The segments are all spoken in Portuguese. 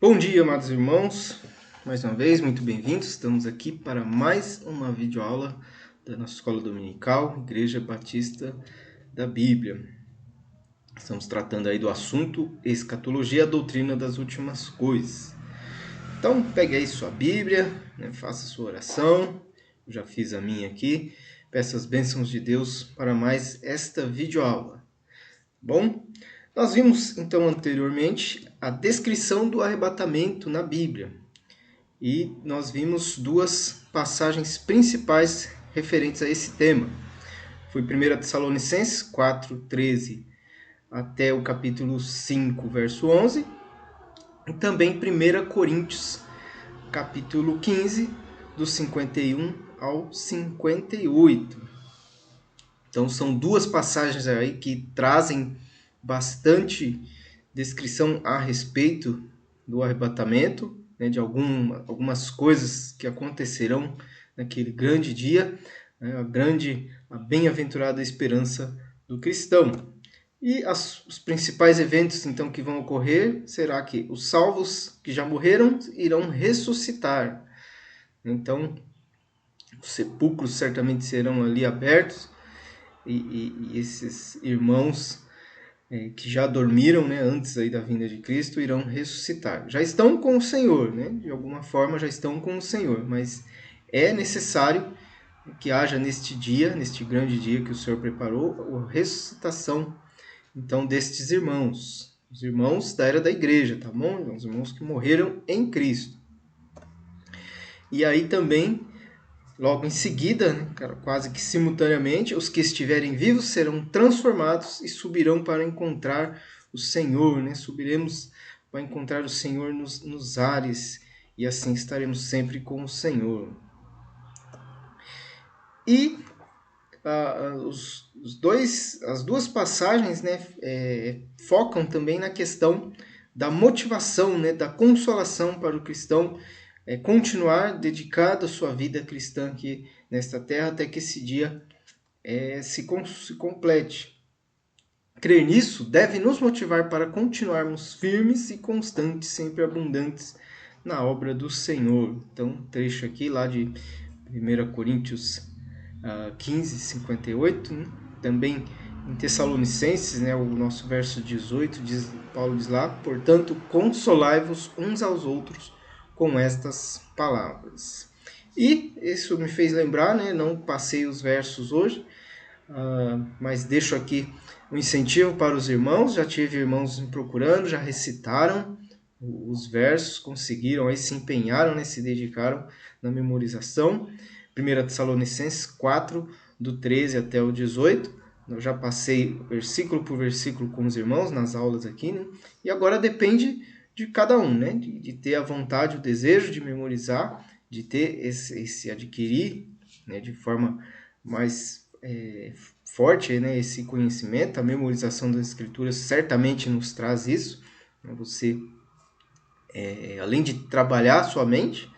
Bom dia, amados irmãos. Mais uma vez, muito bem-vindos. Estamos aqui para mais uma videoaula da nossa escola dominical, Igreja Batista da Bíblia. Estamos tratando aí do assunto escatologia, a doutrina das últimas coisas. Então, pegue aí sua Bíblia, faça sua oração. Eu já fiz a minha aqui. Peça as bênçãos de Deus para mais esta videoaula. Bom, nós vimos então anteriormente a descrição do arrebatamento na Bíblia. E nós vimos duas passagens principais referentes a esse tema. Foi 1 Tessalonicenses 4:13 até o capítulo 5, verso 11. E também 1 Coríntios, capítulo 15, do 51 ao 58. Então são duas passagens aí que trazem bastante descrição a respeito do arrebatamento, de algumas coisas que acontecerão naquele grande dia, a bem-aventurada esperança do cristão. E os principais eventos então que vão ocorrer será que os salvos que já morreram irão ressuscitar. Então, os sepulcros certamente serão ali abertos e esses irmãos que já dormiram, antes aí da vinda de Cristo, irão ressuscitar. Já estão com o Senhor, de alguma forma já estão com o Senhor, mas é necessário que haja neste dia, neste grande dia que o Senhor preparou, a ressuscitação, então, destes irmãos, os irmãos da era da igreja, tá bom? Os irmãos que morreram em Cristo. E aí também, logo em seguida, quase que simultaneamente, os que estiverem vivos serão transformados e subirão para encontrar o Senhor, Subiremos para encontrar o Senhor nos ares e assim estaremos sempre com o Senhor. E as duas passagens focam também na questão da motivação, da consolação para o cristão continuar dedicado a sua vida cristã aqui nesta terra até que esse dia se complete. Crer nisso deve nos motivar para continuarmos firmes e constantes, sempre abundantes na obra do Senhor. Então, trecho aqui lá de 1 Coríntios 15, 58, também em Tessalonicenses, o nosso verso 18, Paulo diz lá, portanto, consolai-vos uns aos outros com estas palavras. E isso me fez lembrar, não passei os versos hoje, mas deixo aqui um incentivo para os irmãos. Já tive irmãos me procurando, já recitaram os versos, conseguiram, aí se empenharam, se dedicaram na memorização. 1 Tessalonicenses 4, do 13 até o 18. Eu já passei versículo por versículo com os irmãos nas aulas aqui, E agora depende de cada um, de ter a vontade, o desejo de memorizar, de ter esse adquirir, de forma mais forte, esse conhecimento. A memorização das escrituras certamente nos traz isso. Você, além de trabalhar a sua mente,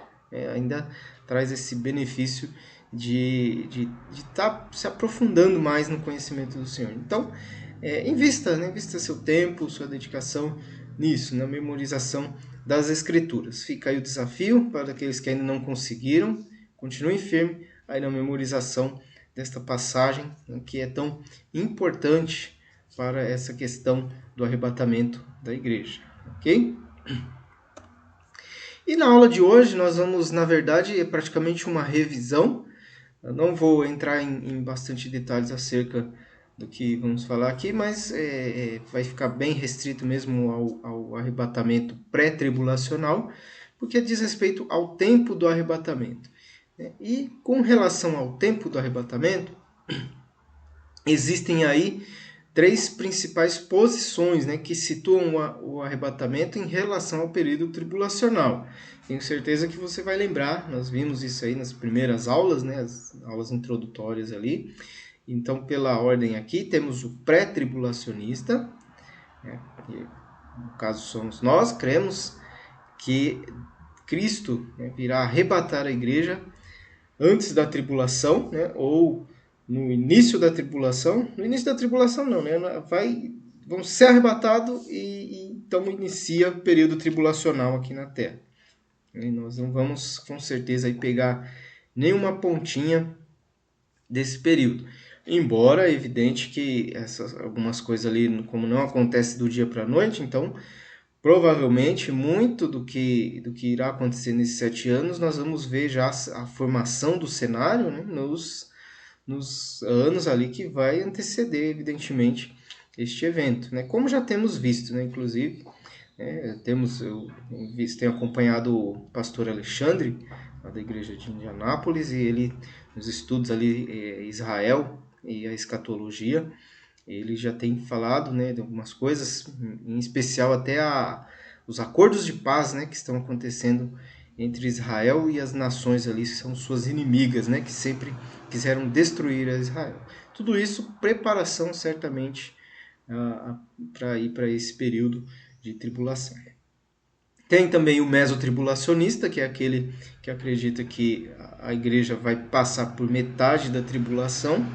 ainda traz esse benefício de estar se aprofundando mais no conhecimento do Senhor. Então, invista seu tempo, sua dedicação nisso, na memorização das Escrituras. Fica aí o desafio para aqueles que ainda não conseguiram. Continuem firme aí na memorização desta passagem, que é tão importante para essa questão do arrebatamento da igreja. Ok? E na aula de hoje nós vamos, na verdade, é praticamente uma revisão. Eu não vou entrar em bastante detalhes acerca do que vamos falar aqui, mas vai ficar bem restrito mesmo ao arrebatamento pré-tribulacional, porque diz respeito ao tempo do arrebatamento. E com relação ao tempo do arrebatamento, existem aí três principais posições, que situam o arrebatamento em relação ao período tribulacional. Tenho certeza que você vai lembrar, nós vimos isso aí nas primeiras aulas, as aulas introdutórias ali. Então, pela ordem aqui, temos o pré-tribulacionista, que no caso somos nós, cremos que Cristo virá arrebatar a igreja antes da tribulação, ou no início da tribulação. No início da tribulação não, vão ser arrebatados e então inicia o período tribulacional aqui na Terra. E nós não vamos, com certeza, aí pegar nenhuma pontinha desse período. Embora é evidente que algumas coisas ali, como não acontece do dia para a noite, então provavelmente muito do que irá acontecer nesses 7 anos, nós vamos ver já a formação do cenário, né, nos anos ali que vai anteceder, evidentemente, este evento, né? Como já temos visto, né? Inclusive, tenho acompanhado o pastor Alexandre, lá da igreja de Indianápolis, e ele, nos estudos ali, Israel e a escatologia, ele já tem falado, né, de algumas coisas, em especial até os acordos de paz, né, que estão acontecendo entre Israel e as nações ali, que são suas inimigas, né, que sempre quiseram destruir a Israel. Tudo isso, preparação certamente para ir para esse período de tribulação. Tem também o mesotribulacionista, que é aquele que acredita que a igreja vai passar por metade da tribulação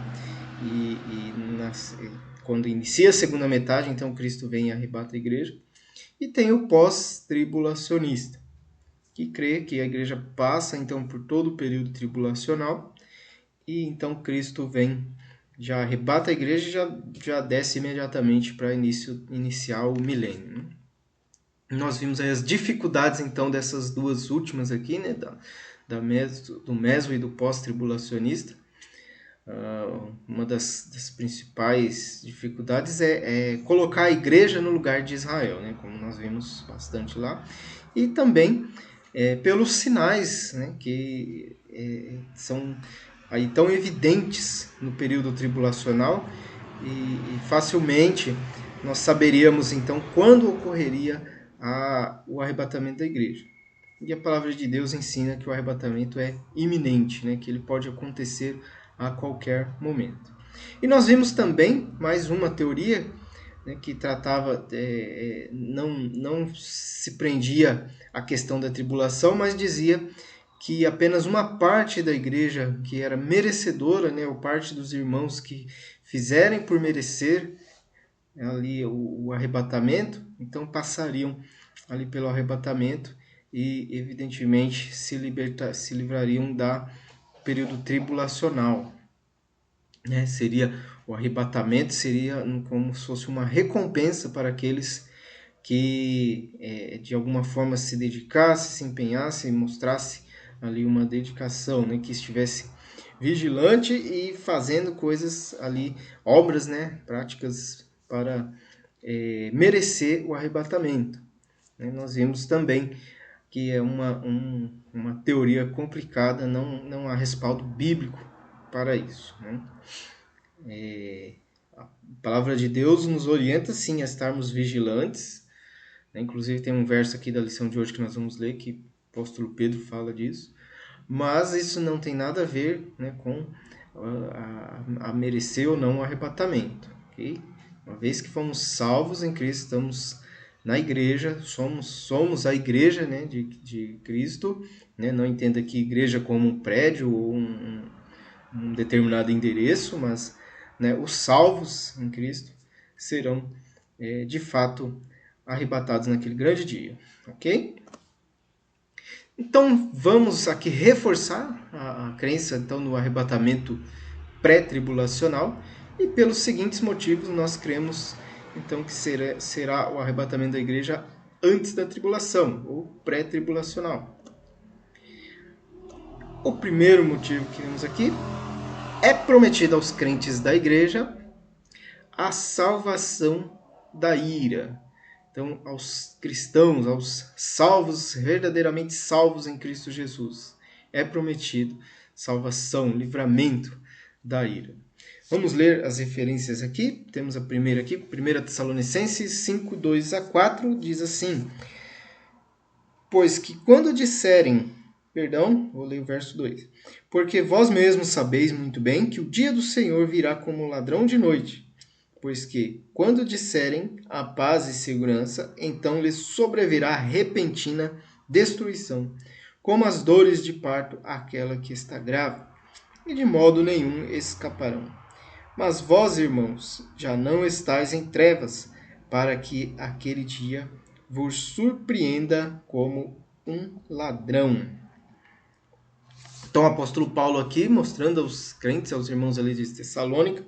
quando inicia a segunda metade, então Cristo vem e arrebata a igreja. E tem o pós-tribulacionista, que crê que a igreja passa então por todo o período tribulacional e então Cristo vem, já arrebata a igreja e já desce imediatamente para iniciar o milênio. Nós vimos aí as dificuldades então dessas duas últimas aqui, né, do meso e do pós-tribulacionista. Uma das principais dificuldades é colocar a igreja no lugar de Israel, né, como nós vimos bastante lá, e também pelos sinais, né, que são aí tão evidentes no período tribulacional e facilmente nós saberíamos então quando ocorreria o arrebatamento da igreja. E a palavra de Deus ensina que o arrebatamento é iminente, né, que ele pode acontecer a qualquer momento. E nós vimos também mais uma teoria, né, que tratava, não se prendia à questão da tribulação, mas dizia que apenas uma parte da igreja que era merecedora, né, ou parte dos irmãos que fizerem por merecer ali o arrebatamento, então passariam ali pelo arrebatamento e evidentemente se livrariam da período tribulacional, né? O arrebatamento seria como se fosse uma recompensa para aqueles que de alguma forma se dedicasse, se empenhasse, mostrasse ali uma dedicação, né? Que estivesse vigilante e fazendo coisas ali, obras, né? Práticas para merecer o arrebatamento. Nós vimos também que é uma teoria complicada, não há respaldo bíblico para isso, né? A palavra de Deus nos orienta sim a estarmos vigilantes, né? Inclusive tem um verso aqui da lição de hoje que nós vamos ler que o apóstolo Pedro fala disso, mas isso não tem nada a ver, né, com a merecer ou não o arrebatamento, ok? Uma vez que fomos salvos em Cristo, estamos na igreja, somos a igreja, né, de Cristo, né? Não entenda que igreja como um prédio ou um determinado endereço, mas, né, os salvos em Cristo serão de fato arrebatados naquele grande dia, ok? Então vamos aqui reforçar a crença então no arrebatamento pré-tribulacional e pelos seguintes motivos nós cremos então que será o arrebatamento da igreja antes da tribulação ou pré-tribulacional. O primeiro motivo que vemos aqui é prometida aos crentes da igreja a salvação da ira. Então, aos cristãos, aos salvos, verdadeiramente salvos em Cristo Jesus, é prometido salvação, livramento da ira. Vamos ler as referências aqui. Temos a primeira aqui, 1 Tessalonicenses 5, 2 a 4, diz assim: Pois que quando disserem, vou ler o verso 2. Porque vós mesmos sabeis muito bem que o dia do Senhor virá como ladrão de noite. Pois que, quando disserem a paz e segurança, então lhes sobrevirá repentina destruição, como as dores de parto àquela que está grávida, e de modo nenhum escaparão. Mas vós, irmãos, já não estáis em trevas, para que aquele dia vos surpreenda como um ladrão. Então, o apóstolo Paulo aqui mostrando aos crentes, aos irmãos ali de Tessalônica,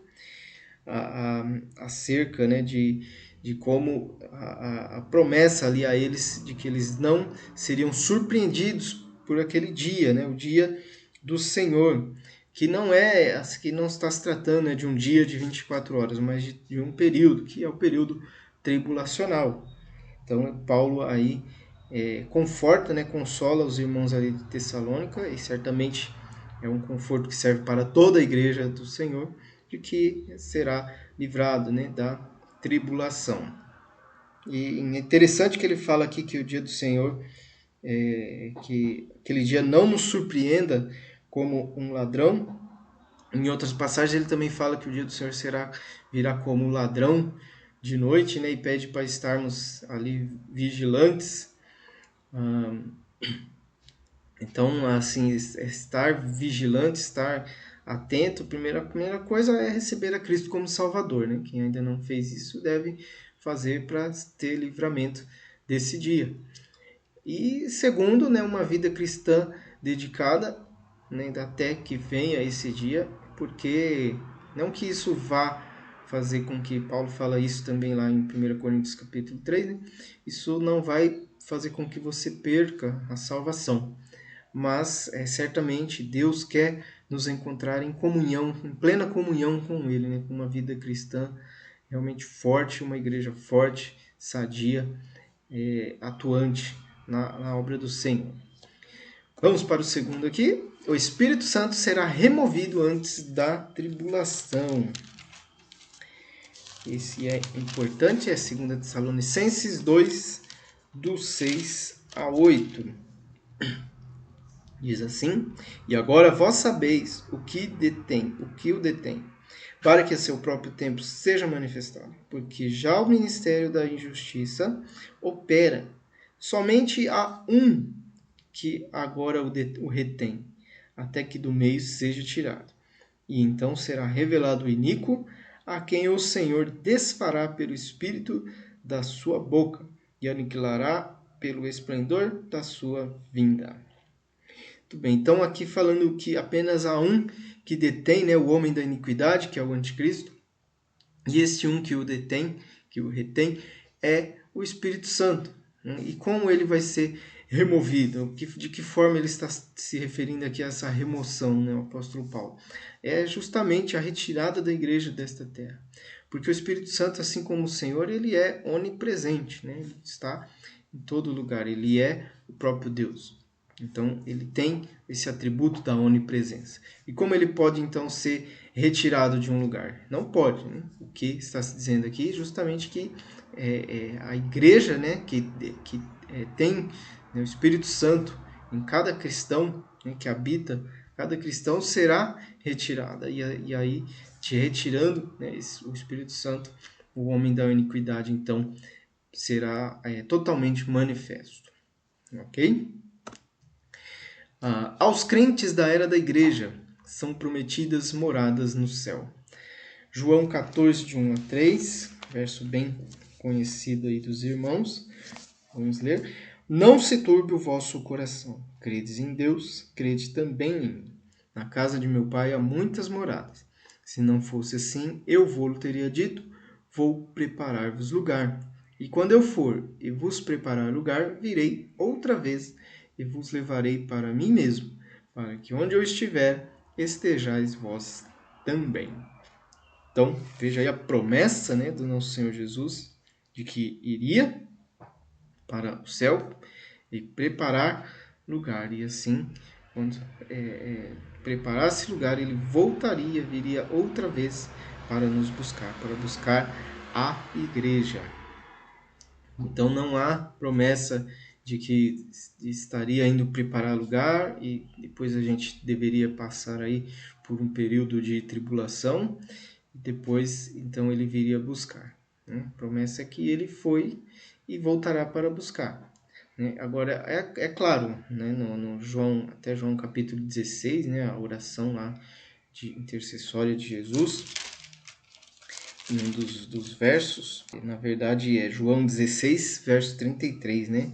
acerca, né, de como a promessa ali a eles de que eles não seriam surpreendidos por aquele dia, né, o dia do Senhor, que não está se tratando, né, de um dia de 24 horas, mas de um período, que é o período tribulacional. Então, Paulo aí conforta, né, consola os irmãos ali de Tessalônica, e certamente é um conforto que serve para toda a igreja do Senhor, de que será livrado, né, da tribulação. E é interessante que ele fala aqui que o dia do Senhor, que aquele dia não nos surpreenda como um ladrão. Em outras passagens ele também fala que o dia do Senhor virá como um ladrão de noite, né, e pede para estarmos ali vigilantes. Então, assim, estar vigilante, estar atento, a primeira coisa é receber a Cristo como Salvador, né? Quem ainda não fez isso deve fazer para ter livramento desse dia. E segundo, né, uma vida cristã dedicada, né, até que venha esse dia, porque não que isso vá fazer com que Paulo fala isso também lá em 1 Coríntios capítulo 3, né? Isso não vai fazer com que você perca a salvação. Mas certamente Deus quer nos encontrar em comunhão, em plena comunhão com Ele, né? Com uma vida cristã realmente forte, uma igreja forte, sadia, atuante na obra do Senhor. Vamos para o segundo aqui. O Espírito Santo será removido antes da tribulação. Esse é importante, é 2 Tessalonicenses 2, do 6 a 8. Diz assim: E agora vós sabeis o que o detém, para que a seu próprio tempo seja manifestado, porque já o ministério da injustiça opera. Somente há um que agora o retém, até que do meio seja tirado. E então será revelado o iníquo, a quem o Senhor desfará pelo espírito da sua boca, e aniquilará pelo esplendor da sua vinda. Muito bem, então aqui falando que apenas há um que detém, né, o homem da iniquidade, que é o anticristo, e este um que o detém, que o retém, é o Espírito Santo. Né? E como ele vai ser removido? De que forma ele está se referindo aqui a essa remoção, né, o apóstolo Paulo? É justamente a retirada da igreja desta terra. Porque o Espírito Santo, assim como o Senhor, ele é onipresente, né? Ele está em todo lugar, ele é o próprio Deus. Então, ele tem esse atributo da onipresença. E como ele pode, então, ser retirado de um lugar? Não pode. Né? O que está se dizendo aqui é justamente que a igreja, né, que tem, né, o Espírito Santo em cada cristão, né, que habita, cada cristão será retirada. E aí, te retirando, né, o Espírito Santo, o homem da iniquidade, então, será totalmente manifesto. Ok? Aos crentes da era da igreja são prometidas moradas no céu. João 14, de 1 a 3, verso bem conhecido aí dos irmãos. Vamos ler. Não se turbe o vosso coração. Credes em Deus, crede também em mim. Na casa de meu pai há muitas moradas. Se não fosse assim, eu vou-lo teria dito, vou preparar-vos lugar. E quando eu for e vos preparar lugar, virei outra vez e vos levarei para mim mesmo, para que onde eu estiver, estejais vós também. Então, veja aí a promessa, né, do nosso Senhor Jesus, de que iria para o céu e preparar lugar. E assim, quando preparasse lugar, ele voltaria, viria outra vez para nos buscar, para buscar a igreja. Então não há promessa de que estaria indo preparar lugar e depois a gente deveria passar aí por um período de tribulação e depois então ele viria buscar. Né? A promessa é que ele foi e voltará para buscar. Né? Agora é claro, né? no João, até João capítulo 16, né? A oração lá de intercessória de Jesus, um dos versos, na verdade é João 16, verso 33, né?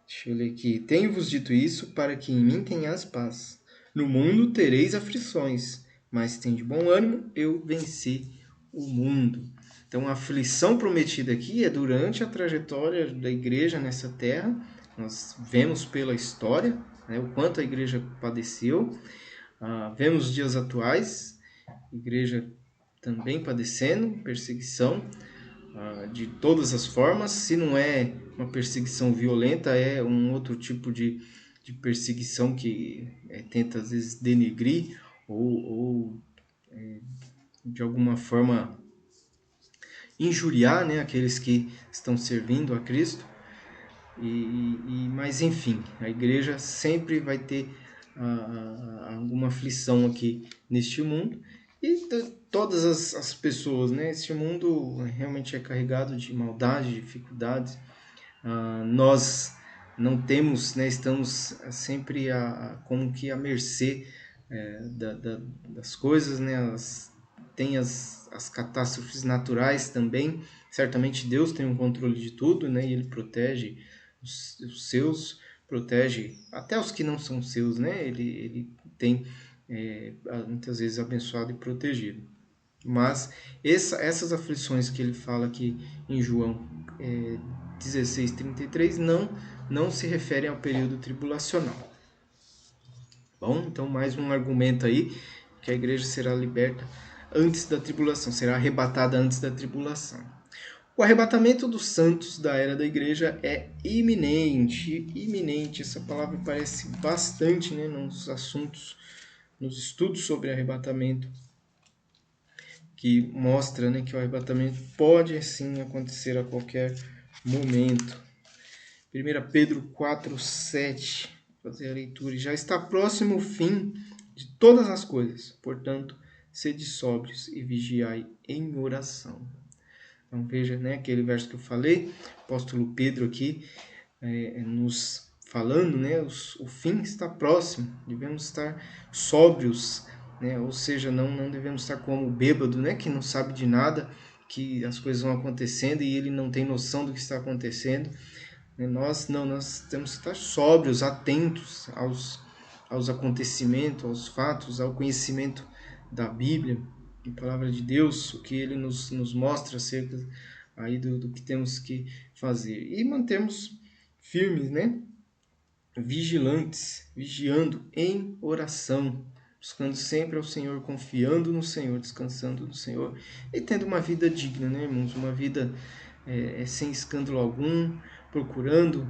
Deixa eu ler aqui. Tenho-vos dito isso para que em mim tenhas paz. No mundo tereis aflições, mas tende bom ânimo, eu venci o mundo. Então a aflição prometida aqui é durante a trajetória da igreja nessa terra. Nós vemos pela história, né, o quanto a igreja padeceu. Vemos os dias atuais, a igreja também padecendo perseguição de todas as formas. Se não é uma perseguição violenta, é um outro tipo de perseguição que tenta às vezes denegrir ou de alguma forma injuriar, né, aqueles que estão servindo a Cristo. Mas enfim, a igreja sempre vai ter alguma aflição aqui neste mundo, e todas as pessoas, né? Este mundo realmente é carregado de maldade, de dificuldades. Nós não temos, né? Estamos sempre como que à mercê das coisas, né? Tem as catástrofes naturais também. Certamente Deus tem um controle de tudo, né? E Ele protege os seus, protege até os que não são seus, né? Ele tem muitas vezes abençoado e protegido. Mas essas aflições que ele fala aqui em João 16:33 não se referem ao período tribulacional. Bom, então mais um argumento aí que a igreja será liberta antes da tribulação, será arrebatada antes da tribulação. O arrebatamento dos santos da era da igreja é iminente. Iminente, essa palavra aparece bastante, né, nos assuntos, nos estudos sobre arrebatamento, que mostra, né, que o arrebatamento pode sim acontecer a qualquer momento. 1 Pedro 4:7, fazer a leitura. E já está próximo o fim de todas as coisas, portanto, sede sóbrios e vigiai em oração. Então veja, né, aquele verso que eu falei, o apóstolo Pedro aqui nos falando, né, o fim está próximo, devemos estar sóbrios, né, ou seja, não devemos estar como o bêbado, né, que não sabe de nada, que as coisas vão acontecendo e ele não tem noção do que está acontecendo. Nós temos que estar sóbrios, atentos aos acontecimentos, aos fatos, ao conhecimento da Bíblia, da palavra de Deus, o que ele nos mostra acerca aí do que temos que fazer. E mantermos firmes, né? Vigilantes, vigiando em oração, buscando sempre ao Senhor, confiando no Senhor, descansando no Senhor e tendo uma vida digna, né, irmãos? Uma vida sem escândalo algum, procurando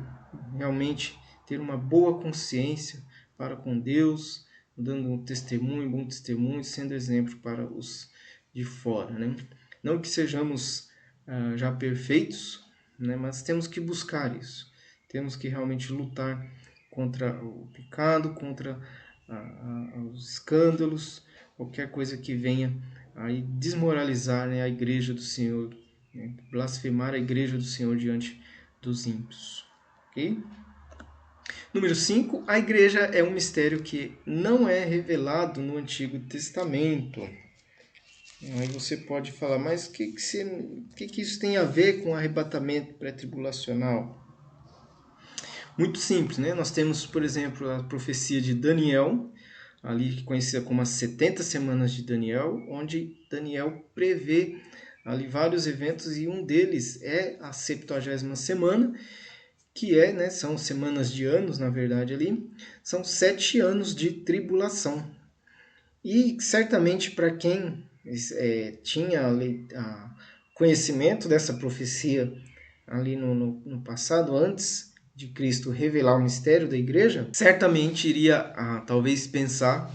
realmente ter uma boa consciência para com Deus, dando um testemunho, bom testemunho, sendo exemplo para os de fora, né? Não que sejamos já perfeitos, né? Mas temos que buscar isso. Temos que realmente lutar contra o pecado, contra os escândalos, qualquer coisa que venha aí desmoralizar, né, a igreja do Senhor, né? Blasfemar a igreja do Senhor diante dos ímpios. Ok? Número 5, a igreja é um mistério que não é revelado no Antigo Testamento. Aí você pode falar, mas o que isso tem a ver com o arrebatamento pré-tribulacional? Muito simples, né? Nós temos, por exemplo, a profecia de Daniel, ali conhecida como as 70 semanas de Daniel, onde Daniel prevê ali vários eventos e um deles é a 70ª semana, que né, são semanas de anos, na verdade, ali, são 7 anos de tribulação. E certamente para quem tinha conhecimento dessa profecia ali no passado, antes de Cristo revelar o mistério da igreja, certamente iria talvez pensar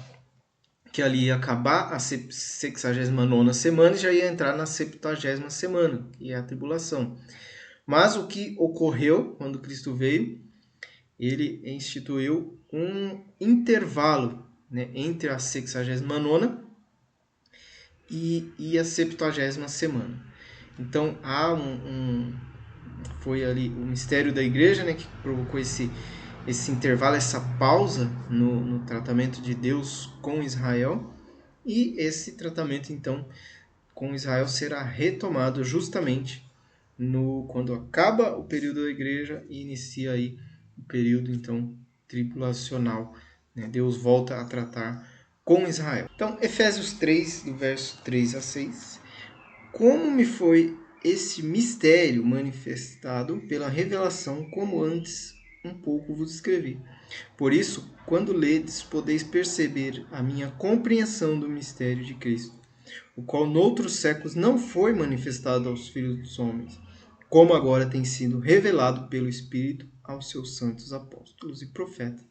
que ali ia acabar a 69ª semana e já ia entrar na 70ª semana, que é a tribulação. Mas o que ocorreu quando Cristo veio, ele instituiu um intervalo, né, entre a 69ª e a 70ª semana. Então há foi ali o mistério da igreja, né, que provocou esse intervalo, essa pausa no tratamento de Deus com Israel, e esse tratamento então com Israel será retomado justamente quando acaba o período da igreja e inicia aí o período, então, tribulacional. Né? Deus volta a tratar com Israel. Então, Efésios 3, do verso 3 a 6. Como me foi esse mistério manifestado pela revelação, como antes um pouco vos escrevi. Por isso, quando ledes, podeis perceber a minha compreensão do mistério de Cristo, o qual noutros séculos não foi manifestado aos filhos dos homens, como agora tem sido revelado pelo Espírito aos seus santos apóstolos e profetas,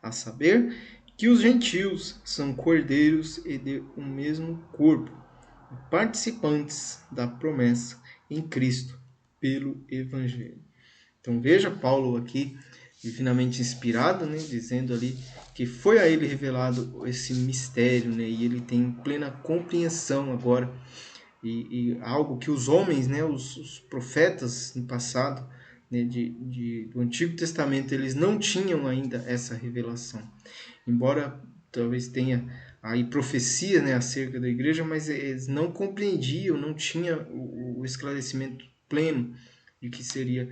a saber que os gentios são cordeiros e de um mesmo corpo, participantes da promessa em Cristo pelo Evangelho. Então veja Paulo aqui, divinamente inspirado, né, dizendo ali que foi a ele revelado esse mistério, né, e ele tem plena compreensão agora, e algo que os homens, né, os profetas no passado, né, do Antigo Testamento, eles não tinham ainda essa revelação. Embora talvez tenha aí profecia, né, acerca da igreja, mas eles não compreendiam, não tinham o esclarecimento pleno de que seria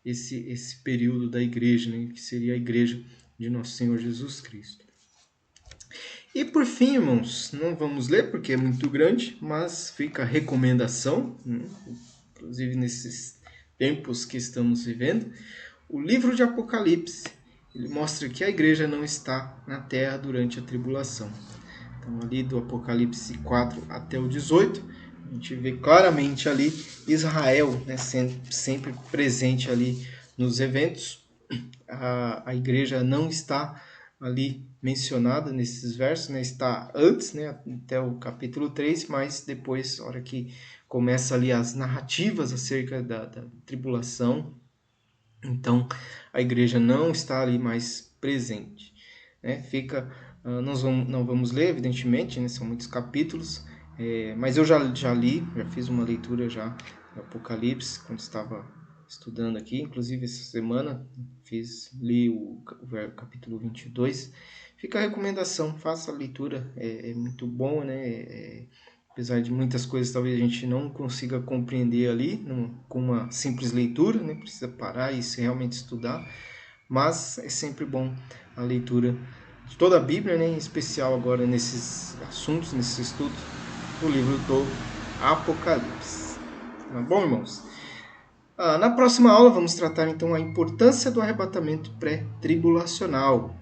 esse período da igreja, né, que seria a igreja de nosso Senhor Jesus Cristo. E por fim, irmãos, não vamos ler porque é muito grande, mas fica a recomendação, né, inclusive nesses tempos que estamos vivendo, o livro de Apocalipse. Ele mostra que a igreja não está na terra durante a tribulação. Então, ali do Apocalipse 4 até o 18, a gente vê claramente ali Israel, né, sempre presente ali nos eventos. A igreja não está ali mencionada nesses versos, né, está antes, né, até o capítulo 3, mas depois, na hora que começa ali as narrativas acerca da tribulação, então a igreja não está ali mais presente. Né? Nós não vamos ler, evidentemente, né? São muitos capítulos, mas eu já li, já fiz uma leitura já do Apocalipse, quando estava estudando aqui, inclusive essa semana li o capítulo 22. Fica a recomendação, faça a leitura, é muito bom, né? Apesar de muitas coisas talvez a gente não consiga compreender ali com uma simples leitura, né? Precisa parar e realmente estudar, mas é sempre bom a leitura de toda a Bíblia, né? Em especial agora nesses assuntos, nesses estudos do livro do Apocalipse. Tá bom, irmãos? Na próxima aula vamos tratar então a importância do arrebatamento pré-tribulacional.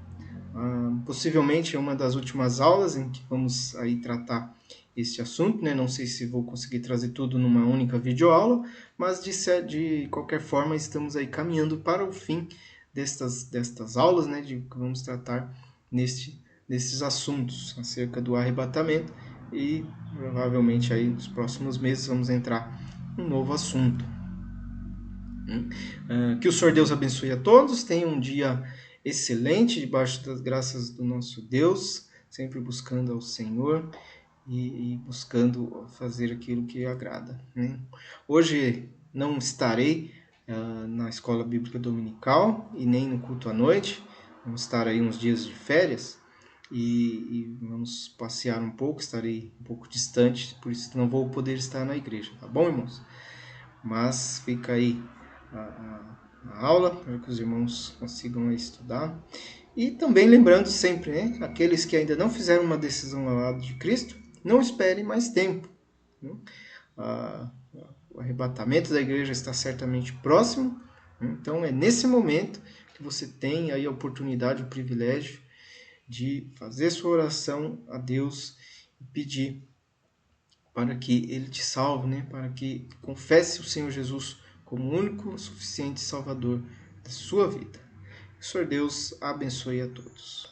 Possivelmente é uma das últimas aulas em que vamos aí tratar este assunto, né? Não sei se vou conseguir trazer tudo numa única videoaula, mas de qualquer forma estamos aí caminhando para o fim destas aulas, né? De que vamos tratar nesses assuntos acerca do arrebatamento, e provavelmente aí nos próximos meses vamos entrar um novo assunto. Que o Senhor Deus abençoe a todos, tenham um dia excelente debaixo das graças do nosso Deus, sempre buscando ao Senhor e buscando fazer aquilo que agrada. Né? Hoje não estarei na escola bíblica dominical e nem no culto à noite, vamos estar aí uns dias de férias e vamos passear um pouco, estarei um pouco distante, por isso não vou poder estar na igreja, tá bom, irmãos? Mas fica aí a aula para que os irmãos consigam estudar. E também lembrando sempre, né, aqueles que ainda não fizeram uma decisão ao lado de Cristo, não esperem mais tempo. Né? O arrebatamento da igreja está certamente próximo, né? Então é nesse momento que você tem aí a oportunidade, o privilégio de fazer sua oração a Deus e pedir para que Ele te salve, né? Para que confesse o Senhor Jesus como o único suficiente Salvador da sua vida. Que o Senhor Deus abençoe a todos.